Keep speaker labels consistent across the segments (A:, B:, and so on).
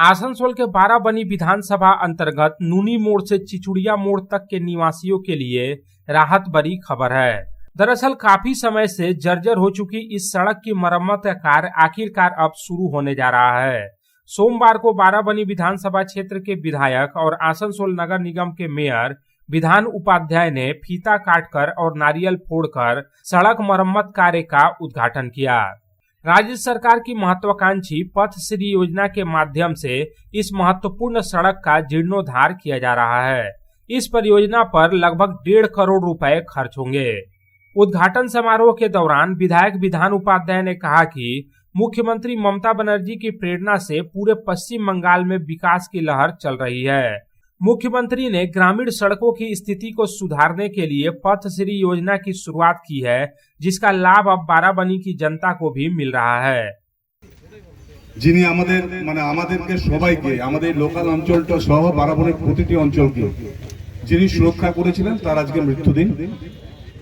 A: आसनसोल के बाराबनी विधानसभा अंतर्गत नूनी मोड़ से चिचुड़िया मोड़ तक के निवासियों के लिए राहत भरी खबर है। दरअसल काफी समय से जर्जर हो चुकी इस सड़क की मरम्मत का कार्य आखिरकार अब शुरू होने जा रहा है। सोमवार को बाराबनी विधानसभा क्षेत्र के विधायक और आसनसोल नगर निगम के मेयर विधान उपाध्याय ने फीता काटकर और नारियल फोड़कर सड़क मरम्मत कार्य का उद्घाटन किया। राज्य सरकार की महत्वाकांक्षी पथ श्री योजना के माध्यम से इस महत्वपूर्ण सड़क का जीर्णोद्धार किया जा रहा है। इस परियोजना पर लगभग 1.5 करोड़ रुपए खर्च होंगे। उद्घाटन समारोह के दौरान विधायक विधान उपाध्याय ने कहा कि मुख्यमंत्री ममता बनर्जी की प्रेरणा से पूरे पश्चिम बंगाल में विकास की लहर चल रही है। मुख्यमंत्री ने ग्रामीण सड़कों की स्थिति को सुधारने के लिए पथ श्री योजना की शुरुआत की है, जिसका लाभ अब बाराबनी की जनता को भी मिल रहा है।
B: যিনি আমাদেরকে সবাইকে আমাদের লোকাল অঞ্চলটা সহ বারাবণীর প্রতিটি অঞ্চলকে যিনি সুরক্ষা করেছিলেন তার আজকে মৃত্যুদিন।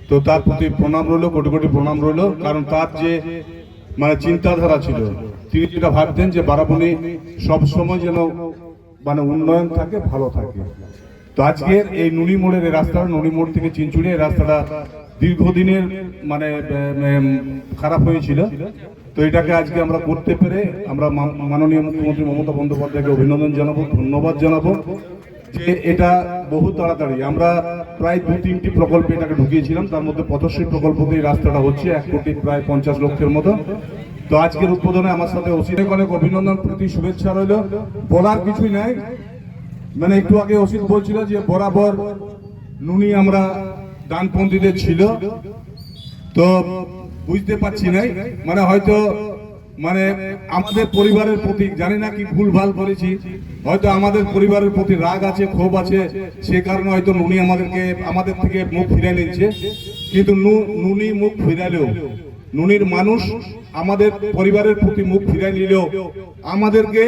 B: তো তার প্রতি প্রণাম রইল, কোটি কোটি প্রণাম রইল। কারণ তার যে চিন্তাধারা ছিল, তিনি যেটা ভাবতেন যে বারাবণী সব সময় যেন উন্নয়ন থাকে, ভালো থাকে। তো আজকের এই নুনি মোড়ের এই রাস্তাটা, নুনি মোড় থেকে চিনচুড়ি এই রাস্তাটা দীর্ঘদিনের খারাপ হয়েছিল। তো এটাকে আজকে আমরা করতে পেরে আমরা মাননীয় মুখ্যমন্ত্রী মমতা বন্দ্যোপাধ্যায়কে অভিনন্দন জানাবো, ধন্যবাদ জানাবো যে এটা বহু তাড়াতাড়ি আমরা প্রায় 2-3টি প্রকল্পে এটাকে ঢুকিয়েছিলাম। তার মধ্যে পথশ্রী প্রকল্পতে এই রাস্তাটা হচ্ছে 1 কোটি প্রায় 50 লক্ষের মতো। তো আজকের উদ্বোধনে আমার সাথে অসিত অনেক অভিনন্দন, প্রীতি, শুভেচ্ছা রইল। বলার কিছুই নাই। একটু আগে অসিত বলছিল যে বরাবর নুনি আমরা ডানপন্থীদের ছিল, তো বুঝতে পারছি নাই হয়তো আমাদের পরিবারের প্রতি জানি না কি ভুলভাল করেছি, হয়তো আমাদের পরিবারের প্রতি রাগ আছে, ক্ষোভ আছে, সে কারণে হয়তো নুনি আমাদের থেকে মুখ ফিরে নিচ্ছে। কিন্তু নুনি মুখ ফিরালেও, নুনির মানুষ আমাদের পরিবারের প্রতি মুখ ফিরে নিলেও আমাদেরকে,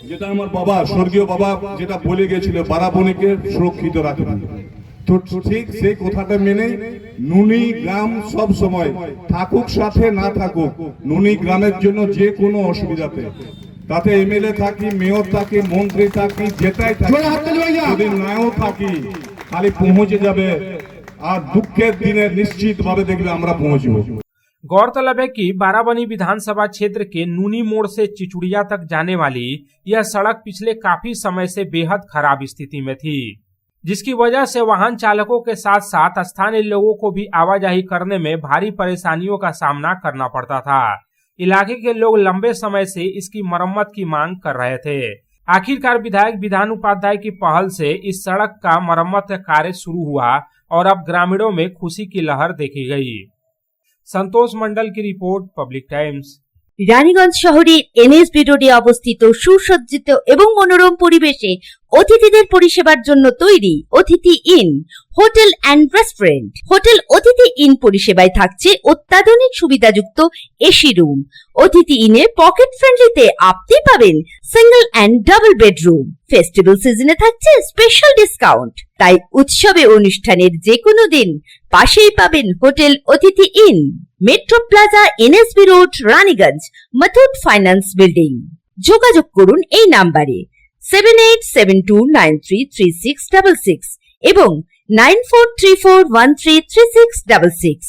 B: যেটা আমার বাবা, স্বর্গীয় বাবা যেটা বলে গেছিল, বারাবণীকে সুরক্ষিত রাখবে। তো ঠিক সেই কথাটা মেনে নুনি গ্রাম সব সময় থাকুক, সাথে না থাকুক, নুনি গ্রামের জন্য যে কোনো অসুবিধাতে, তাতে এমএলএ থাকি, মেয়র থাকি, মন্ত্রী থাকি, যেটাই থাকি, যদি নাও থাকি, খালি পৌঁছে যাবে। আর দুঃখের দিনে নিশ্চিত ভাবে দেখবে আমরা পৌঁছবো।
A: गौरतलब है कि बाराबनी विधानसभा क्षेत्र के नूनी मोड़ से चिचुड़िया तक जाने वाली यह सड़क पिछले काफी समय से बेहद खराब स्थिति में थी, जिसकी वजह से वाहन चालकों के साथ साथ स्थानीय लोगों को भी आवाजाही करने में भारी परेशानियों का सामना करना पड़ता था। इलाके के लोग लंबे समय से इसकी मरम्मत की मांग कर रहे थे। आखिरकार विधायक विधान उपाध्याय की पहल से इस सड़क का मरम्मत कार्य शुरू हुआ और अब ग्रामीणों में खुशी की लहर देखी गई। संतोष मंडल की रिपोर्ट, पब्लिक टाइम्स।
C: রানীগঞ্জ শহরের এনএসবি রোডে অবস্থিত সুসজ্জিত এবং মনোরম পরিবেশে অতিথিদের পরিষেবার জন্য তৈরি অতিথি in hotel and restaurant. Hotel অতিথি ইন পরিষেবায় থাকছে অত্যাধুনিক সুবিধাযুক্ত এসি রুম। অতিথি ইনে পকেট ফ্রেন্ডলিতে আপনি পাবেন single and double bedroom. Festival সিজনে থাকছে স্পেশাল ডিসকাউন্ট। তাই উৎসবে অনুষ্ঠানের যে কোনো দিন পাশেই পাবেন হোটেল অতিথি in, metro plaza, NSB road, Raniganj, Muthoot finance building. যোগাযোগ করুন এই নাম্বারে 7872933666 এবং 9434133666।